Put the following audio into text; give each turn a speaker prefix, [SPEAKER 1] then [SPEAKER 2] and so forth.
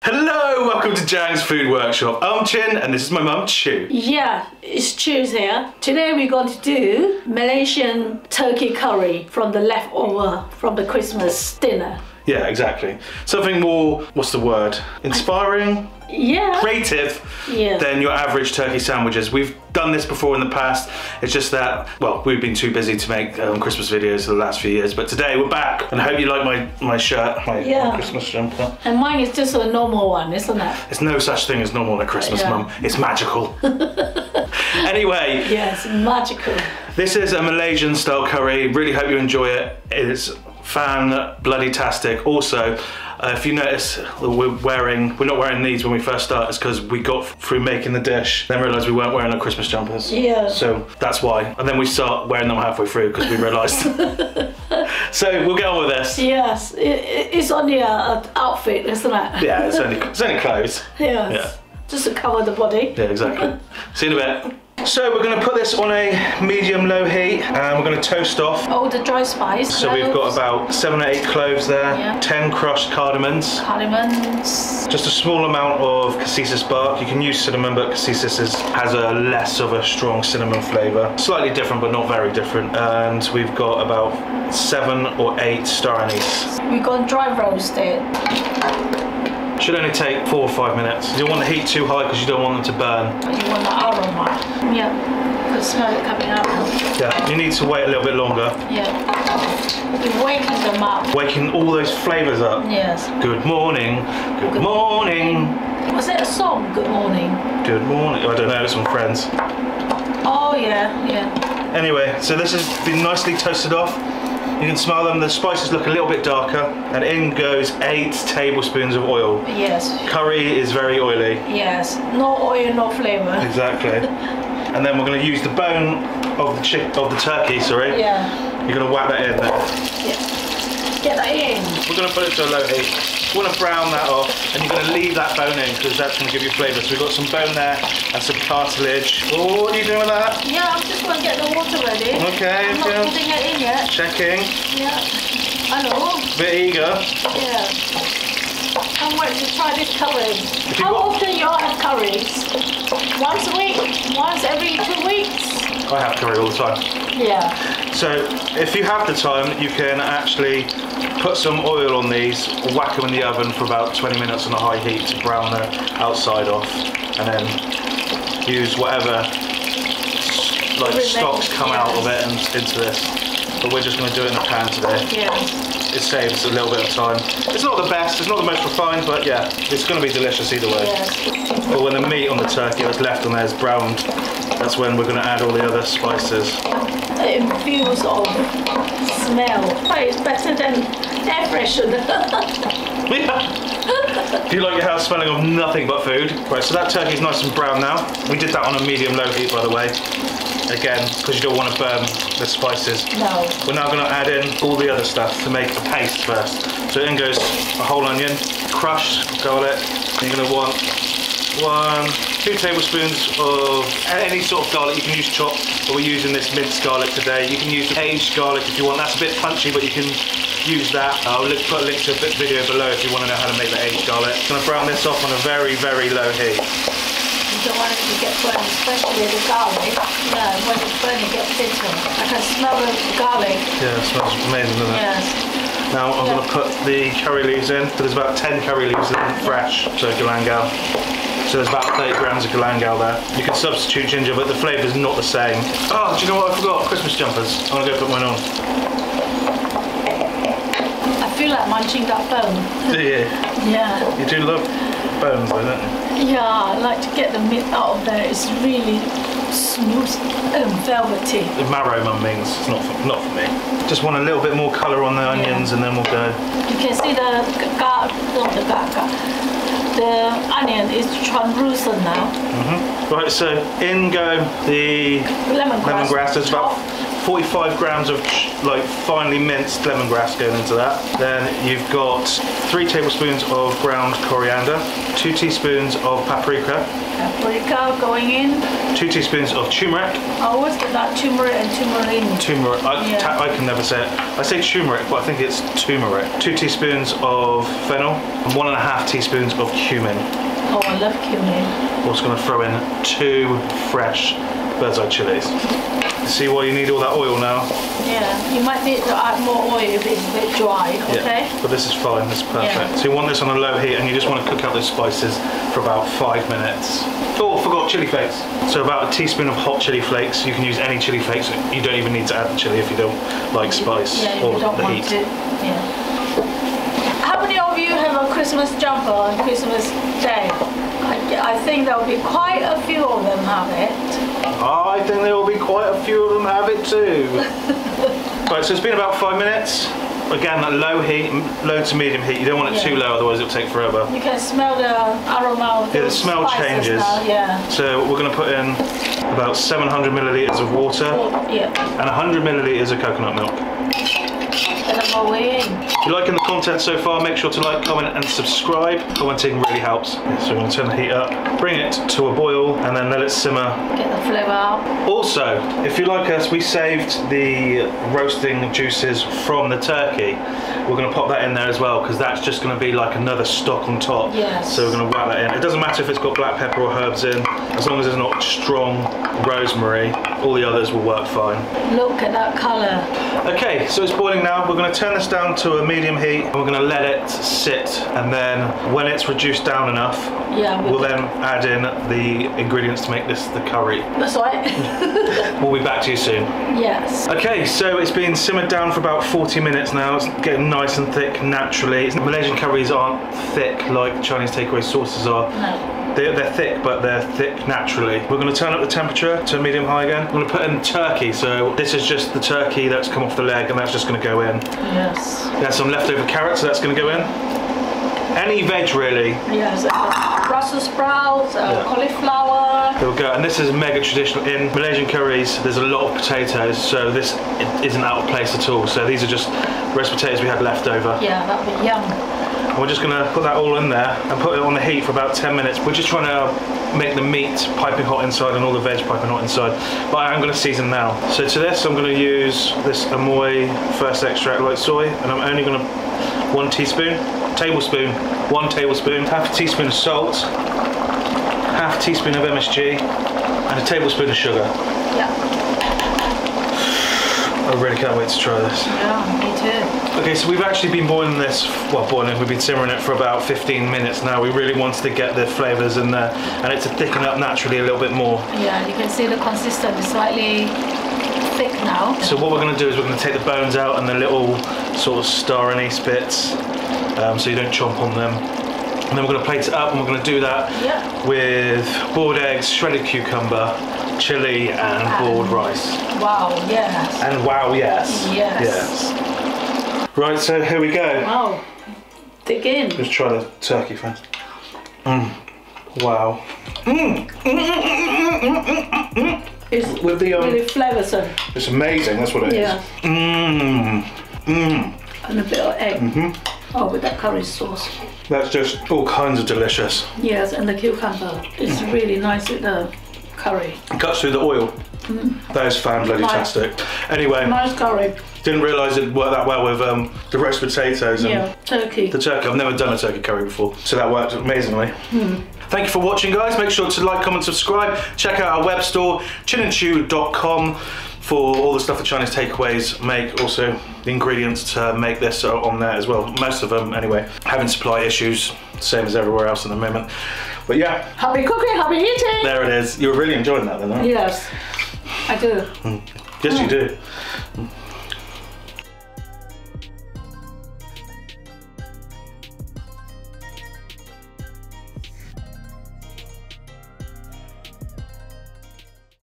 [SPEAKER 1] Hello, welcome to Ziangs Food Workshop. I'm Chin and this is my mum, Choo.
[SPEAKER 2] Yeah, it's Choo's here. Today we're going to do Malaysian turkey curry from the leftover from the Christmas dinner.
[SPEAKER 1] Yeah, exactly. Something more, what's the word? Inspiring?
[SPEAKER 2] Yeah.
[SPEAKER 1] Creative than your average turkey sandwiches. We've done this before in the past. It's just that, well, we've been too busy to make Christmas videos for the last few years. But today we're back, and I hope you like my shirt, my Christmas jumper.
[SPEAKER 2] And mine is just a normal one, isn't it?
[SPEAKER 1] There's no such thing as normal at Christmas, Mum. It's magical. Anyway.
[SPEAKER 2] Yes, magical.
[SPEAKER 1] This is a Malaysian style curry. Really hope you enjoy it. It's fan-bloody-tastic. Also, if you notice, we're not wearing these when we first start. It's because we got through making the dish, then realised we weren't wearing our Christmas jumpers. Yeah. So that's why. And then we start wearing them halfway through because we realised. So we'll get on with this.
[SPEAKER 2] Yes, it's only an outfit, isn't it?
[SPEAKER 1] Yeah, it's only clothes.
[SPEAKER 2] Yes. Yeah. Just to cover the body.
[SPEAKER 1] Yeah, exactly. See you in a bit. So we're going to put this on a medium-low heat and we're going to toast off
[SPEAKER 2] all the dry spice.
[SPEAKER 1] So we've got about 7 or 8 cloves there, 10 crushed cardamoms. Just a small amount of cassis bark. You can use cinnamon, but cassis has a less of a strong cinnamon flavour. Slightly different, but not very different. And we've got about 7 or 8 star anise.
[SPEAKER 2] We're going to dry roast it.
[SPEAKER 1] Should only take 4 or 5 minutes. You don't want the heat too high because you don't want them to burn.
[SPEAKER 2] You want the aroma. Yeah, you can smell it coming out.
[SPEAKER 1] Yeah, you need to wait a little bit longer.
[SPEAKER 2] Yeah. You're waking them up.
[SPEAKER 1] Waking all those flavours up.
[SPEAKER 2] Yes.
[SPEAKER 1] Good morning. Good morning.
[SPEAKER 2] Was it a song, Good Morning?
[SPEAKER 1] Good morning. I don't know, it's from Friends.
[SPEAKER 2] Oh, yeah.
[SPEAKER 1] Anyway, so this has been nicely toasted off. You can smell them, the spices look a little bit darker, and in goes 8 tablespoons of oil. Yes. Curry is very oily.
[SPEAKER 2] Yes, no oil, no flavour.
[SPEAKER 1] Exactly. And then we're going to use the bone of the turkey, sorry. Yeah. You're going to whack that in there.
[SPEAKER 2] Yeah. Get that in.
[SPEAKER 1] We're going to put it to a low heat. You want to brown that off, and you're going to leave that bone in because that's going to give you flavour. So we've got some bone there and some cartilage. Oh, what are you doing with that?
[SPEAKER 2] Yeah, I'm just going to get the water ready.
[SPEAKER 1] Okay.
[SPEAKER 2] I'm not putting it in yet.
[SPEAKER 1] Checking.
[SPEAKER 2] Yeah. I know.
[SPEAKER 1] Bit eager.
[SPEAKER 2] Yeah. I'm waiting to try this curry. How often you all have curries? Once a week? Once every 2 weeks?
[SPEAKER 1] I have curry all the time.
[SPEAKER 2] Yeah.
[SPEAKER 1] So if you have the time, you can actually put some oil on these, whack them in the oven for about 20 minutes on a high heat to brown the outside off, and then use whatever stocks come out of it and into this. But we're just going to do it in the pan today. Yeah. It saves a little bit of time. It's not the best, it's not the most refined, but yeah, it's going to be delicious either way. Yeah. But when the meat on the turkey that's left on there is browned, that's when we're going to add all the other spices.
[SPEAKER 2] It infuses of smell. Oh, it's better than air freshener.
[SPEAKER 1] Yeah. Do you like your house smelling of nothing but food? Right, so that turkey's nice and brown now. We did that on a medium-low heat, by the way. Again, because you don't want to burn the spices. No. We're now going to add in all the other stuff to make a paste first. So in goes a whole onion, crushed garlic. You're going to want 2 tablespoons of any sort of garlic. You can use chopped, but we're using this minced garlic today. You can use aged garlic if you want. That's a bit punchy, but you can use that. I'll put a link to a video below if you want to know how to make the aged garlic. I'm going to brown this off on a very, very low heat.
[SPEAKER 2] You don't want it to get burned, especially the garlic. Yeah, when it's burned, it gets bitter. I can smell the garlic.
[SPEAKER 1] Yeah, it smells amazing, doesn't it? Yes. Now I'm going to put the curry leaves in. So there's about 10 curry leaves in, fresh, so galangal. So there's about 30 grams of galangal there. You can substitute ginger, but the flavour's not the same. Oh, do you know what I forgot? Christmas jumpers. I'm going to go put mine on.
[SPEAKER 2] I feel like munching that bone.
[SPEAKER 1] Do you? Yeah. You do love bones, though, don't you?
[SPEAKER 2] Yeah, I like to get the meat out of there. It's really smooth and velvety.
[SPEAKER 1] The marrow, Mum, means it's not for me. Just want a little bit more colour on the onions, and then we'll go.
[SPEAKER 2] You can see the onion is translucent now.
[SPEAKER 1] Right, so in go the lemongrass. There's about 45 grams of like finely minced lemongrass going into that. Then you've got 3 tablespoons of ground coriander, 2 teaspoons of paprika.
[SPEAKER 2] Paprika going in.
[SPEAKER 1] 2 teaspoons of turmeric.
[SPEAKER 2] I always get that turmeric and turmeric.
[SPEAKER 1] Turmeric. I can never say it. I say turmeric, but I think it's turmeric. 2 teaspoons of fennel and 1.5 teaspoons of cumin.
[SPEAKER 2] Oh, I love cumin.
[SPEAKER 1] Also going to throw in 2 fresh bird's eye chilies. See why you need all that oil now?
[SPEAKER 2] Yeah, you might need to add more oil if it's a bit dry, okay?
[SPEAKER 1] Yeah, but this is fine, this is perfect.
[SPEAKER 2] Yeah.
[SPEAKER 1] So you want this on a low heat and you just want to cook out those spices for about 5 minutes. Oh, I forgot chili flakes. So about a teaspoon of hot chili flakes. You can use any chili flakes. You don't even need to add the chili if you don't like spice or
[SPEAKER 2] you don't
[SPEAKER 1] the
[SPEAKER 2] want
[SPEAKER 1] heat.
[SPEAKER 2] to. Yeah. How many of you have a Christmas jumper on Christmas Day? I think there will be quite a few of them have it.
[SPEAKER 1] I think there will be quite a few of them have it too. Right, so it's been about 5 minutes. Again, that low heat, low to medium heat. You don't want it too low, otherwise it'll take forever.
[SPEAKER 2] You can smell the aroma of
[SPEAKER 1] the smell changes.
[SPEAKER 2] Now,
[SPEAKER 1] So we're going to put in about 700 millilitres of water and 100 millilitres of coconut milk. If you're liking the content so far, make sure to like, comment and subscribe. Commenting really helps. So we're going to turn the heat up, bring it to a boil and then let it simmer.
[SPEAKER 2] Get the flavour out.
[SPEAKER 1] Also, if you like us, we saved the roasting juices from the turkey. We're going to pop that in there as well because that's just going to be like another stock on top.
[SPEAKER 2] Yes.
[SPEAKER 1] So we're going to whack that in. It doesn't matter if it's got black pepper or herbs in, as long as it's not strong rosemary, all the others will work fine. Look
[SPEAKER 2] at that colour.
[SPEAKER 1] Okay, so it's boiling now. We're going to turn this down to a medium heat and we're going to let it sit, and then when it's reduced down enough, we'll then add in the ingredients to make this the curry.
[SPEAKER 2] That's right.
[SPEAKER 1] We'll be back to you soon.
[SPEAKER 2] Yes.
[SPEAKER 1] Okay, so it's been simmered down for about 40 minutes now. It's getting nice and thick naturally. Malaysian curries aren't thick like Chinese takeaway sauces are.
[SPEAKER 2] No.
[SPEAKER 1] They're thick, but they're thick naturally. We're going to turn up the temperature to medium-high again. I'm going to put in turkey. So this is just the turkey that's come off the leg, and that's just going to go in.
[SPEAKER 2] Yes.
[SPEAKER 1] There's some leftover carrots, so that's going to go in. Any veg, really.
[SPEAKER 2] Yes, Brussels sprouts, cauliflower.
[SPEAKER 1] There we go, and this is mega traditional. In Malaysian curries, there's a lot of potatoes, so this isn't out of place at all. So these are just roast potatoes we had left over.
[SPEAKER 2] Yeah, that'd be yum.
[SPEAKER 1] And we're just going to put that all in there and put it on the heat for about 10 minutes. We're just trying to make the meat piping hot inside and all the veg piping hot inside. But I am going to season now. So to this, I'm going to use this Amoy first extract light soy, and I'm only going to 1 tablespoon, half a teaspoon of salt, half a teaspoon of MSG, and a tablespoon of sugar.
[SPEAKER 2] Yeah.
[SPEAKER 1] I really can't wait to try this.
[SPEAKER 2] Yeah, me too.
[SPEAKER 1] Okay, so we've actually been boiling this, we've been simmering it for about 15 minutes now. We really wanted to get the flavours in there and it to thicken up naturally a little bit more.
[SPEAKER 2] Yeah, you can see the consistency is slightly thick now.
[SPEAKER 1] So what we're going to do is we're going to take the bones out and the little sort of star anise bits, so you don't chomp on them. And then we're going to plate it up, and we're going to do that with boiled eggs, shredded cucumber, chilli and boiled rice.
[SPEAKER 2] Wow, yes.
[SPEAKER 1] And wow, yes.
[SPEAKER 2] Yes.
[SPEAKER 1] Right, so here we go.
[SPEAKER 2] Wow. Dig in.
[SPEAKER 1] Let's try the turkey first. Wow.
[SPEAKER 2] It's
[SPEAKER 1] with the
[SPEAKER 2] really flavoursome.
[SPEAKER 1] It's amazing, that's what it is.
[SPEAKER 2] Yeah. And a bit of egg. Oh, with that curry sauce.
[SPEAKER 1] That's just all kinds of delicious.
[SPEAKER 2] Yes, and the cucumber. It's really nice with the curry.
[SPEAKER 1] It cuts through the oil. That is fan-bloody-tastic. Anyway.
[SPEAKER 2] Nice curry.
[SPEAKER 1] Didn't realise it'd work that well with the roast potatoes and
[SPEAKER 2] turkey.
[SPEAKER 1] The turkey. I've never done a turkey curry before, so that worked amazingly. Thank you for watching, guys. Make sure to like, comment, subscribe. Check out our web store, chinandchew.com, for all the stuff the Chinese takeaways make. Also, the ingredients to make this are on there as well. Most of them, anyway. Having supply issues, same as everywhere else at the moment. But yeah.
[SPEAKER 2] Happy cooking, happy eating.
[SPEAKER 1] There it is. You were really enjoying that then, aren't you?
[SPEAKER 2] Yes, I do.
[SPEAKER 1] Yes, you do.